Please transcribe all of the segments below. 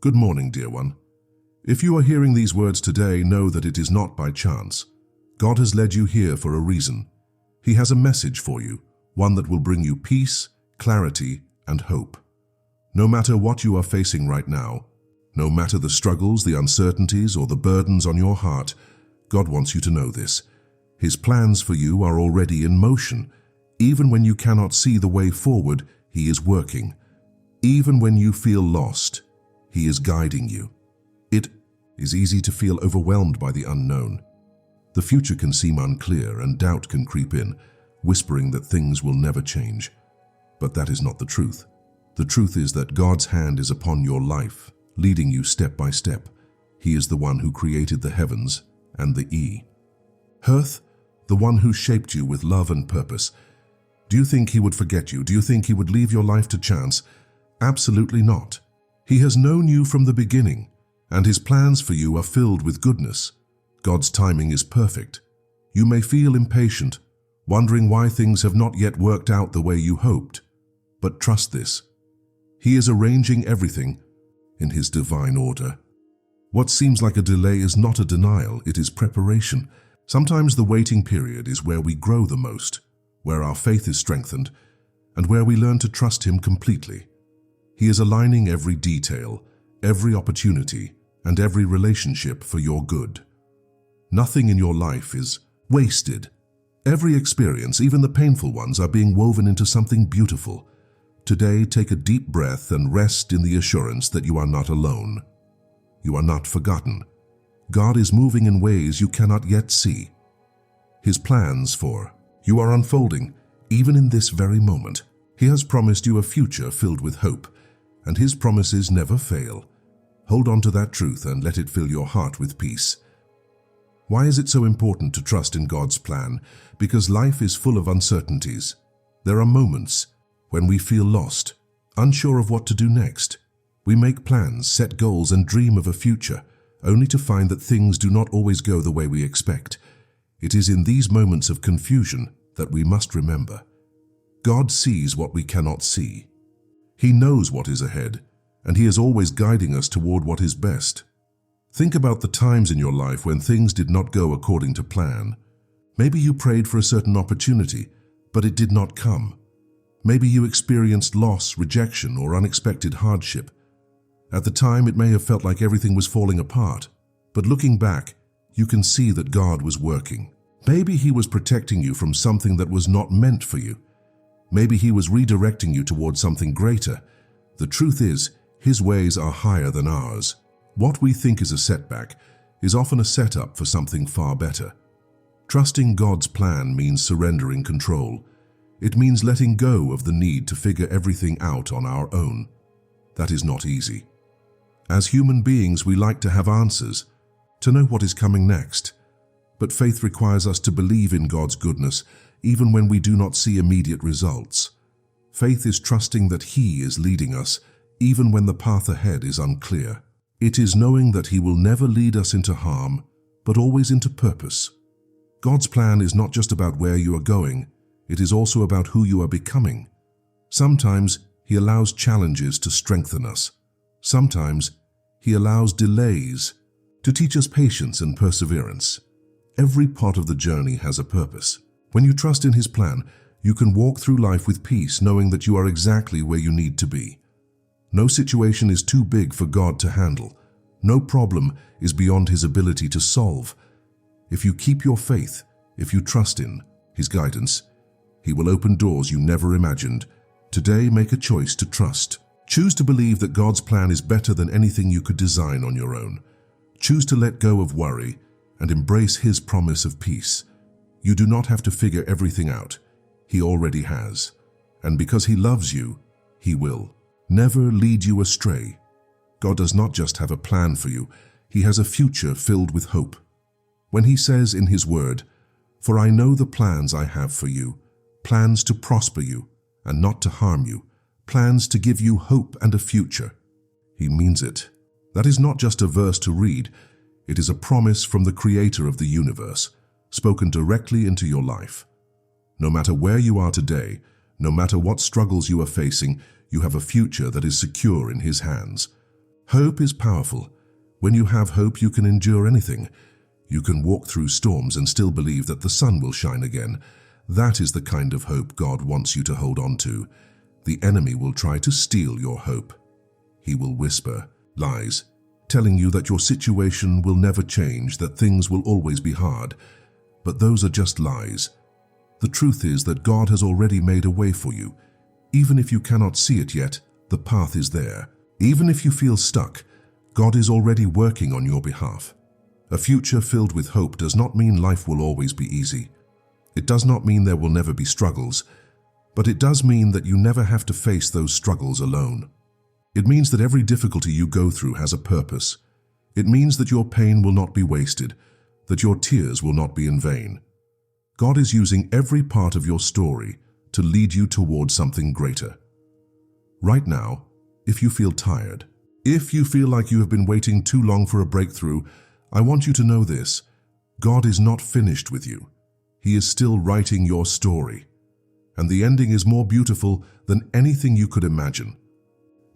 Good morning, dear one. If you are hearing these words today, know that it is not by chance. God has led you here for a reason. He has a message for you, one that will bring you peace, clarity, and hope. No matter what you are facing right now, no matter the struggles, the uncertainties, or the burdens on your heart, God wants you to know this. His plans for you are already in motion. Even when you cannot see the way forward, He is working. Even when you feel lost, He is guiding you. It is easy to feel overwhelmed by the unknown. The future can seem unclear and doubt can creep in, whispering that things will never change. But that is not the truth. The truth is that God's hand is upon your life, leading you step by step. He is the one who created the heavens and the earth, the one who shaped you with love and purpose. Do you think He would forget you? Do you think He would leave your life to chance? Absolutely not. He has known you from the beginning, and His plans for you are filled with goodness. God's timing is perfect. You may feel impatient, wondering why things have not yet worked out the way you hoped. But trust this. He is arranging everything in His divine order. What seems like a delay is not a denial, it is preparation. Sometimes the waiting period is where we grow the most, where our faith is strengthened, and where we learn to trust Him completely. He is aligning every detail, every opportunity, and every relationship for your good. Nothing in your life is wasted. Every experience, even the painful ones, are being woven into something beautiful. Today, take a deep breath and rest in the assurance that you are not alone. You are not forgotten. God is moving in ways you cannot yet see. His plans for you are unfolding, even in this very moment. He has promised you a future filled with hope, and His promises never fail. Hold on to that truth and let it fill your heart with peace. Why is it so important to trust in God's plan? Because life is full of uncertainties. There are moments when we feel lost, unsure of what to do next. We make plans, set goals, and dream of a future, only to find that things do not always go the way we expect. It is in these moments of confusion that we must remember. God sees what we cannot see. He knows what is ahead, and He is always guiding us toward what is best. Think about the times in your life when things did not go according to plan. Maybe you prayed for a certain opportunity, but it did not come. Maybe you experienced loss, rejection, or unexpected hardship. At the time, it may have felt like everything was falling apart, but looking back, you can see that God was working. Maybe He was protecting you from something that was not meant for you. Maybe He was redirecting you towards something greater. The truth is, His ways are higher than ours. What we think is a setback is often a setup for something far better. Trusting God's plan means surrendering control. It means letting go of the need to figure everything out on our own. That is not easy. As human beings, we like to have answers, to know what is coming next. But faith requires us to believe in God's goodness, even when we do not see immediate results. Faith is trusting that He is leading us, even when the path ahead is unclear. It is knowing that He will never lead us into harm, but always into purpose. God's plan is not just about where you are going, it is also about who you are becoming. Sometimes He allows challenges to strengthen us. Sometimes He allows delays to teach us patience and perseverance. Every part of the journey has a purpose. When you trust in His plan, you can walk through life with peace, knowing that you are exactly where you need to be. No situation is too big for God to handle. No problem is beyond His ability to solve. If you keep your faith, if you trust in His guidance, He will open doors you never imagined. Today, make a choice to trust. Choose to believe that God's plan is better than anything you could design on your own. Choose to let go of worry and embrace His promise of peace. You do not have to figure everything out. He already has. And because He loves you, He will never lead you astray. God does not just have a plan for you, He has a future filled with hope. When He says in His word, "For I know the plans I have for you, plans to prosper you and not to harm you, plans to give you hope and a future," He means it. That is not just a verse to read, it is a promise from the Creator of the universe, spoken directly into your life. No matter where you are today, no matter what struggles you are facing, you have a future that is secure in His hands. Hope is powerful. When you have hope, you can endure anything. You can walk through storms and still believe that the sun will shine again. That is the kind of hope God wants you to hold on to. The enemy will try to steal your hope. He will whisper lies, telling you that your situation will never change, that things will always be hard. But those are just lies. The truth is that God has already made a way for you. Even if you cannot see it yet, the path is there. Even if you feel stuck, God is already working on your behalf. A future filled with hope does not mean life will always be easy. It does not mean there will never be struggles, but it does mean that you never have to face those struggles alone. It means that every difficulty you go through has a purpose. It means that your pain will not be wasted, that your tears will not be in vain. God is using every part of your story to lead you towards something greater. Right now, if you feel tired, if you feel like you have been waiting too long for a breakthrough, I want you to know this: God is not finished with you. He is still writing your story. And the ending is more beautiful than anything you could imagine.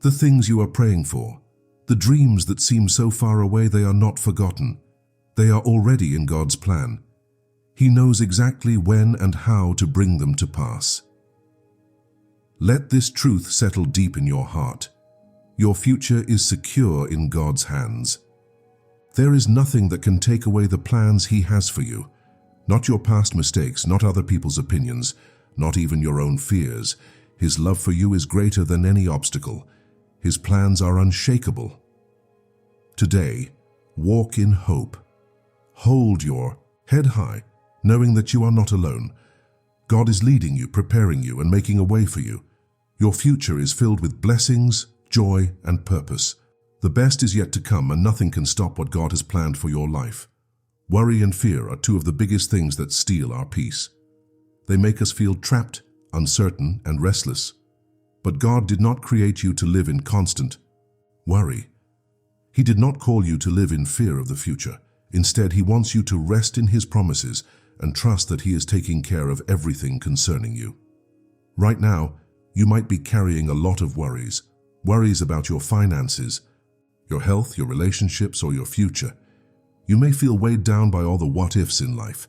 The things you are praying for, the dreams that seem so far away, they are not forgotten. They are already in God's plan. He knows exactly when and how to bring them to pass. Let this truth settle deep in your heart. Your future is secure in God's hands. There is nothing that can take away the plans He has for you. Not your past mistakes, not other people's opinions, not even your own fears. His love for you is greater than any obstacle. His plans are unshakable. Today, walk in hope. Hold your head high, knowing that you are not alone. God is leading you, preparing you, and making a way for you. Your future is filled with blessings, joy, and purpose. The best is yet to come, and nothing can stop what God has planned for your life. Worry and fear are two of the biggest things that steal our peace. They make us feel trapped, uncertain, and restless. But God did not create you to live in constant worry. He did not call you to live in fear of the future. Instead, He wants you to rest in His promises and trust that He is taking care of everything concerning you. Right now, you might be carrying a lot of worries about your finances, your health, your relationships, or your future. You may feel weighed down by all the what-ifs in life.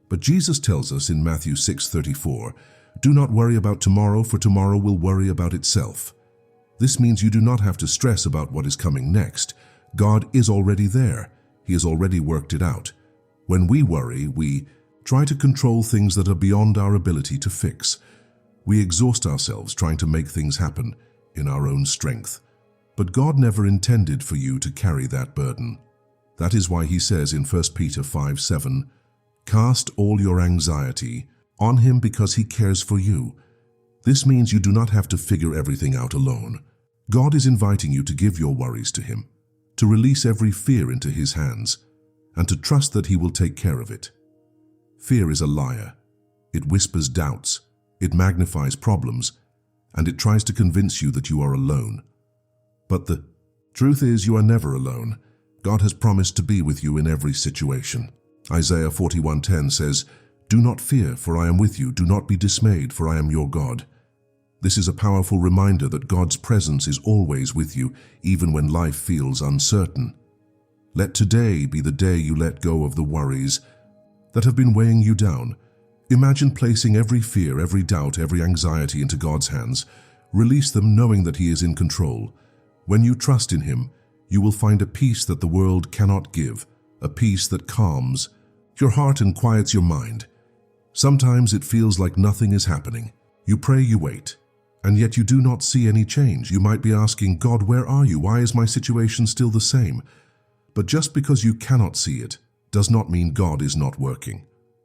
But Jesus tells us in Matthew 6:34, "Do not worry about tomorrow, for tomorrow will worry about itself." This means you do not have to stress about what is coming next. God is already there. He has already worked it out. When we worry, we try to control things that are beyond our ability to fix. We exhaust ourselves trying to make things happen in our own strength. But God never intended for you to carry that burden. That is why He says in 1 Peter 5:7, "Cast all your anxiety on Him because He cares for you." This means you do not have to figure everything out alone. God is inviting you to give your worries to Him, to release every fear into His hands, and to trust that He will take care of it. Fear is a liar. It whispers doubts, it magnifies problems, and it tries to convince you that you are alone. But the truth is, you are never alone. God has promised to be with you in every situation. Isaiah 41:10 says, "Do not fear, for I am with you. Do not be dismayed, for I am your God." This is a powerful reminder that God's presence is always with you, even when life feels uncertain. Let today be the day you let go of the worries that have been weighing you down. Imagine placing every fear, every doubt, every anxiety into God's hands. Release them knowing that He is in control. When you trust in Him, you will find a peace that the world cannot give, a peace that calms your heart and quiets your mind. Sometimes it feels like nothing is happening. You pray, you wait, and yet you do not see any change. You might be asking, "God, where are you? Why is my situation still the same?" But just because you cannot see it does not mean God is not working.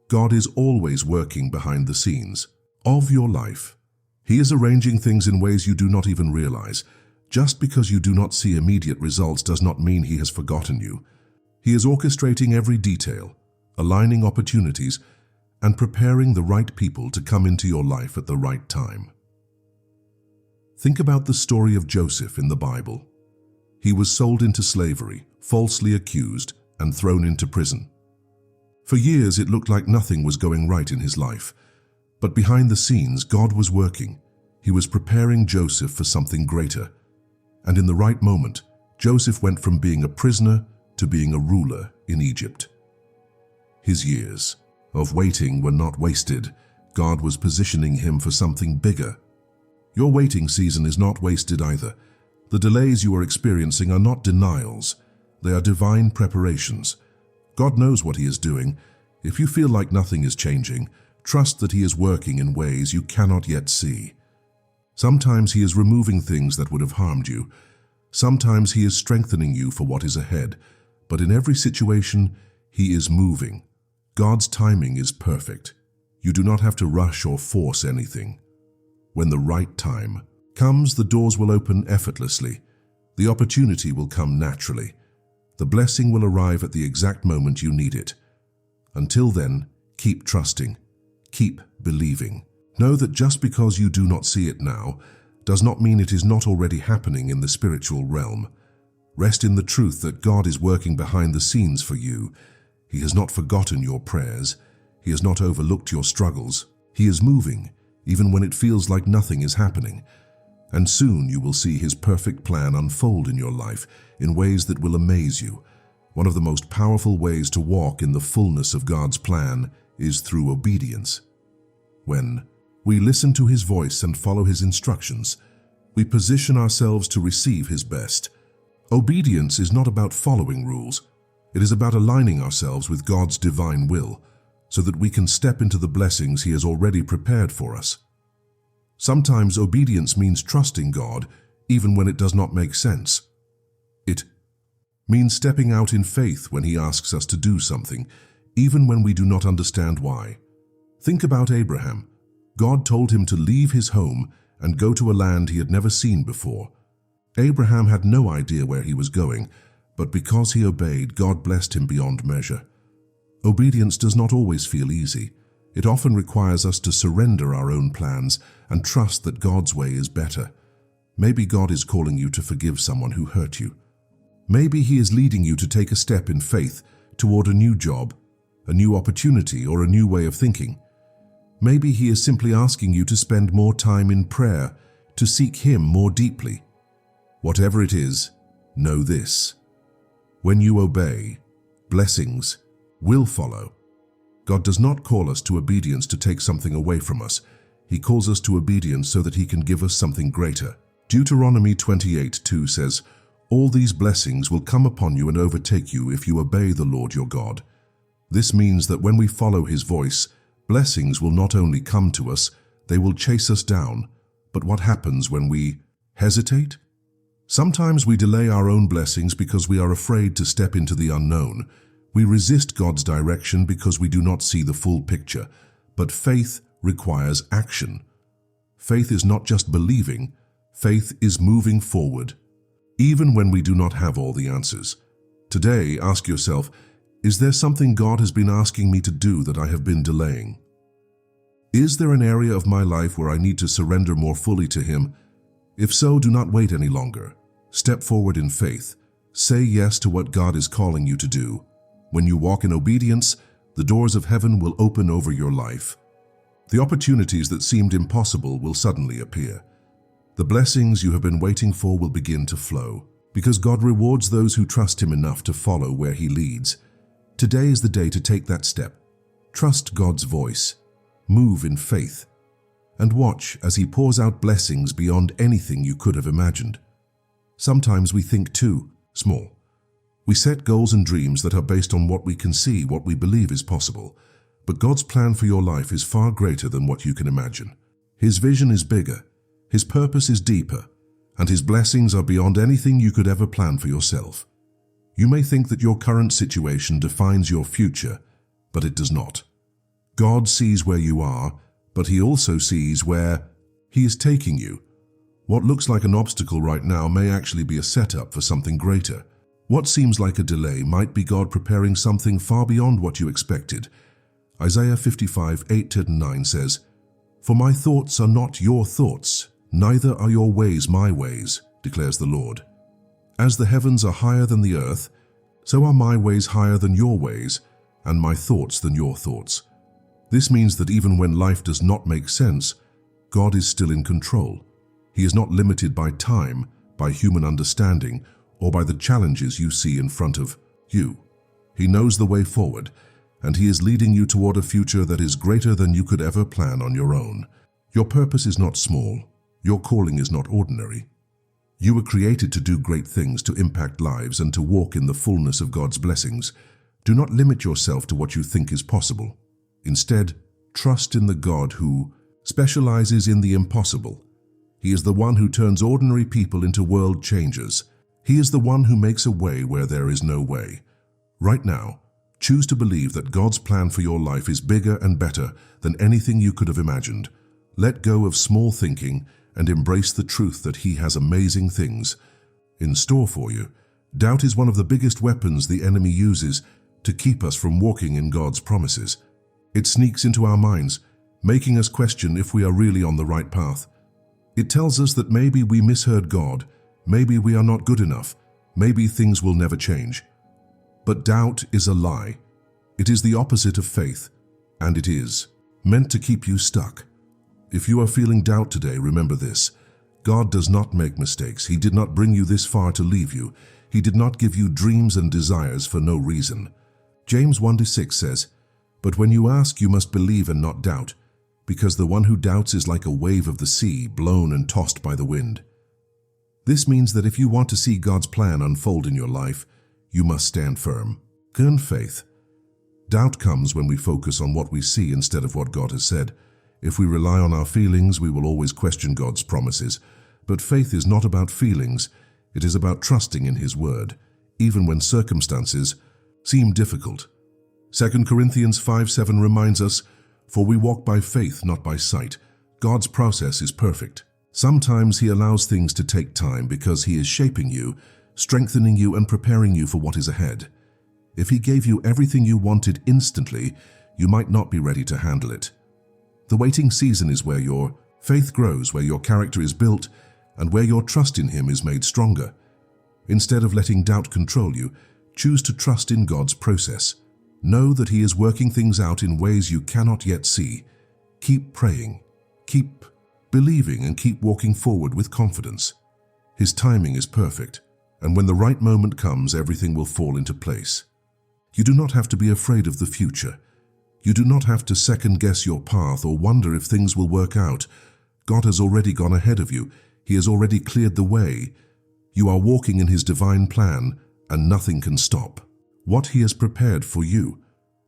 God is always working behind the scenes of your life. He is arranging things in ways you do not even realize. Just because you do not see immediate results does not mean He has forgotten you. He is orchestrating every detail, aligning opportunities, and preparing the right people to come into your life at the right time. Think about the story of Joseph in the Bible. He was sold into slavery, falsely accused, and thrown into prison. For years, it looked like nothing was going right in his life. But behind the scenes, God was working. He was preparing Joseph for something greater. And in the right moment, Joseph went from being a prisoner to being a ruler in Egypt. His years of waiting were not wasted. God was positioning him for something bigger. Your waiting season is not wasted either. The delays you are experiencing are not denials. They are divine preparations. God knows what He is doing. If you feel like nothing is changing, trust that He is working in ways you cannot yet see. Sometimes He is removing things that would have harmed you. Sometimes He is strengthening you for what is ahead. But in every situation, He is moving. God's timing is perfect. You do not have to rush or force anything. When the right time comes, the doors will open effortlessly. The opportunity will come naturally. The blessing will arrive at the exact moment you need it. Until then, keep trusting. Keep believing. Know that just because you do not see it now does not mean it is not already happening in the spiritual realm. Rest in the truth that God is working behind the scenes for you. He has not forgotten your prayers. He has not overlooked your struggles. He is moving, even when it feels like nothing is happening. And soon you will see His perfect plan unfold in your life in ways that will amaze you. One of the most powerful ways to walk in the fullness of God's plan is through obedience. When we listen to His voice and follow His instructions, we position ourselves to receive His best. Obedience is not about following rules. It is about aligning ourselves with God's divine will so that we can step into the blessings He has already prepared for us. Sometimes obedience means trusting God even when it does not make sense. It means stepping out in faith when He asks us to do something, even when we do not understand why. Think about Abraham. God told him to leave his home and go to a land he had never seen before. Abraham had no idea where he was going, but because he obeyed, God blessed him beyond measure. Obedience does not always feel easy. It often requires us to surrender our own plans and trust that God's way is better. Maybe God is calling you to forgive someone who hurt you. Maybe He is leading you to take a step in faith toward a new job, a new opportunity, or a new way of thinking. Maybe He is simply asking you to spend more time in prayer, to seek Him more deeply. Whatever it is, know this: when you obey, blessings will follow. God does not call us to obedience to take something away from us. He calls us to obedience so that He can give us something greater. Deuteronomy 28:2 says, "All these blessings will come upon you and overtake you if you obey the Lord your God." This means that when we follow His voice, blessings will not only come to us, they will chase us down. But what happens when we hesitate? Sometimes we delay our own blessings because we are afraid to step into the unknown. We resist God's direction because we do not see the full picture. But faith requires action. Faith is not just believing, faith is moving forward, even when we do not have all the answers. Today, ask yourself, is there something God has been asking me to do that I have been delaying? Is there an area of my life where I need to surrender more fully to Him? If so, do not wait any longer. Step forward in faith. Say yes to what God is calling you to do. When you walk in obedience, the doors of heaven will open over your life. The opportunities that seemed impossible will suddenly appear. The blessings you have been waiting for will begin to flow, because God rewards those who trust Him enough to follow where He leads. Today is the day to take that step. Trust God's voice. Move in faith. And watch as He pours out blessings beyond anything you could have imagined. Sometimes we think too small. We set goals and dreams that are based on what we can see, what we believe is possible. But God's plan for your life is far greater than what you can imagine. His vision is bigger, His purpose is deeper, and His blessings are beyond anything you could ever plan for yourself. You may think that your current situation defines your future, but it does not. God sees where you are, but He also sees where He is taking you. What looks like an obstacle right now may actually be a setup for something greater. What seems like a delay might be God preparing something far beyond what you expected. Isaiah 55:8-9 says, "For my thoughts are not your thoughts, neither are your ways my ways, declares the Lord. As the heavens are higher than the earth, so are my ways higher than your ways, and my thoughts than your thoughts." This means that even when life does not make sense, God is still in control. He is not limited by time, by human understanding, or by the challenges you see in front of you. He knows the way forward, and He is leading you toward a future that is greater than you could ever plan on your own. Your purpose is not small. Your calling is not ordinary. You were created to do great things, to impact lives, and to walk in the fullness of God's blessings. Do not limit yourself to what you think is possible. Instead, trust in the God who specializes in the impossible. He is the one who turns ordinary people into world changers. He is the one who makes a way where there is no way. Right now, choose to believe that God's plan for your life is bigger and better than anything you could have imagined. Let go of small thinking and embrace the truth that He has amazing things in store for you. Doubt is one of the biggest weapons the enemy uses to keep us from walking in God's promises. It sneaks into our minds, making us question if we are really on the right path. It tells us that maybe we misheard God, maybe we are not good enough, maybe things will never change. But doubt is a lie. It is the opposite of faith, and it is meant to keep you stuck. If you are feeling doubt today, remember this: God does not make mistakes. He did not bring you this far to leave you. He did not give you dreams and desires for no reason. James 1:6 says, "But when you ask, you must believe and not doubt, because the one who doubts is like a wave of the sea, blown and tossed by the wind." This means that if you want to see God's plan unfold in your life, you must stand firm. Earn faith. Doubt comes when we focus on what we see instead of what God has said. If we rely on our feelings, we will always question God's promises. But faith is not about feelings. It is about trusting in His word, even when circumstances seem difficult. 2 Corinthians 5:7 reminds us, "For we walk by faith, not by sight." God's process is perfect. Sometimes He allows things to take time because He is shaping you, strengthening you, and preparing you for what is ahead. If He gave you everything you wanted instantly, you might not be ready to handle it. The waiting season is where your faith grows, where your character is built, and where your trust in Him is made stronger. Instead of letting doubt control you, choose to trust in God's process. Know that He is working things out in ways you cannot yet see. Keep praying, keep believing, and keep walking forward with confidence. His timing is perfect, and when the right moment comes, everything will fall into place. You do not have to be afraid of the future. You do not have to second-guess your path or wonder if things will work out. God has already gone ahead of you. He has already cleared the way. You are walking in His divine plan, and nothing can stop what He has prepared for you.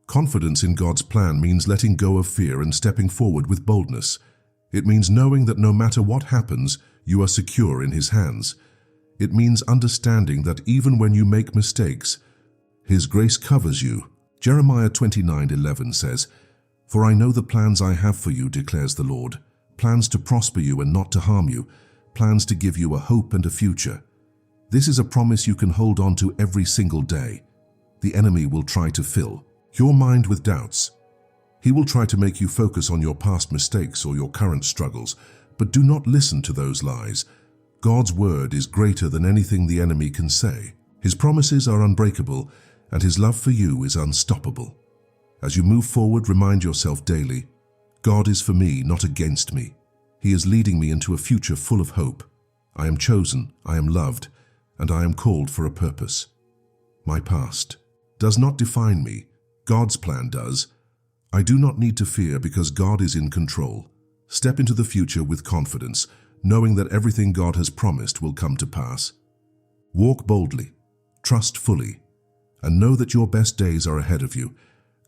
Confidence in God's plan means letting go of fear and stepping forward with boldness. It means knowing that no matter what happens, you are secure in His hands. It means understanding that even when you make mistakes, His grace covers you. Jeremiah 29:11 says, "For I know the plans I have for you, declares the Lord, plans to prosper you and not to harm you, plans to give you a hope and a future." This is a promise you can hold on to every single day. The enemy will try to fill your mind with doubts. He will try to make you focus on your past mistakes or your current struggles, but do not listen to those lies. God's word is greater than anything the enemy can say. His promises are unbreakable, and His love for you is unstoppable. As you move forward, remind yourself daily, God is for me, not against me. He is leading me into a future full of hope. I am chosen, I am loved, and I am called for a purpose. My past does not define me. God's plan does. I do not need to fear because God is in control. Step into the future with confidence, knowing that everything God has promised will come to pass. Walk boldly, trust fully, and know that your best days are ahead of you.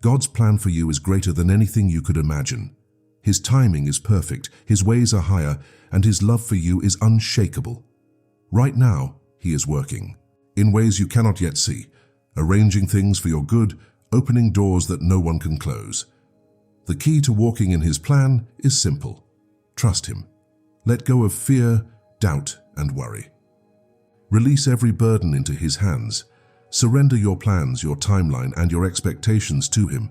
God's plan for you is greater than anything you could imagine. His timing is perfect, His ways are higher, and His love for you is unshakable. Right now, He is working in ways you cannot yet see, arranging things for your good, opening doors that no one can close. The key to walking in His plan is simple. Trust Him. Let go of fear, doubt, and worry. Release every burden into His hands. Surrender your plans, your timeline, and your expectations to Him.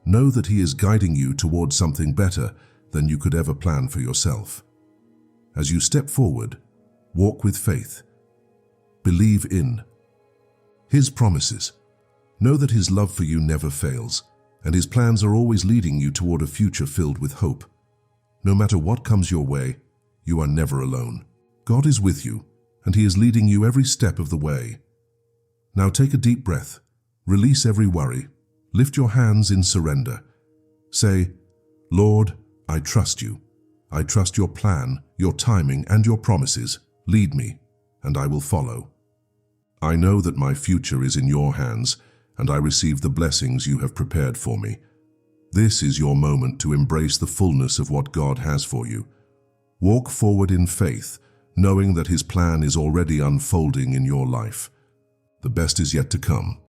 Know that He is guiding you towards something better than you could ever plan for yourself. As you step forward, walk with faith. Believe in His promises. Know that His love for you never fails, and His plans are always leading you toward a future filled with hope. No matter what comes your way, you are never alone. God is with you, and He is leading you every step of the way. Now take a deep breath. Release every worry. Lift your hands in surrender. Say, Lord, I trust you. I trust your plan, your timing, and your promises. Lead me, and I will follow. I know that my future is in your hands, and I receive the blessings you have prepared for me. This is your moment to embrace the fullness of what God has for you. Walk forward in faith, knowing that His plan is already unfolding in your life. The best is yet to come.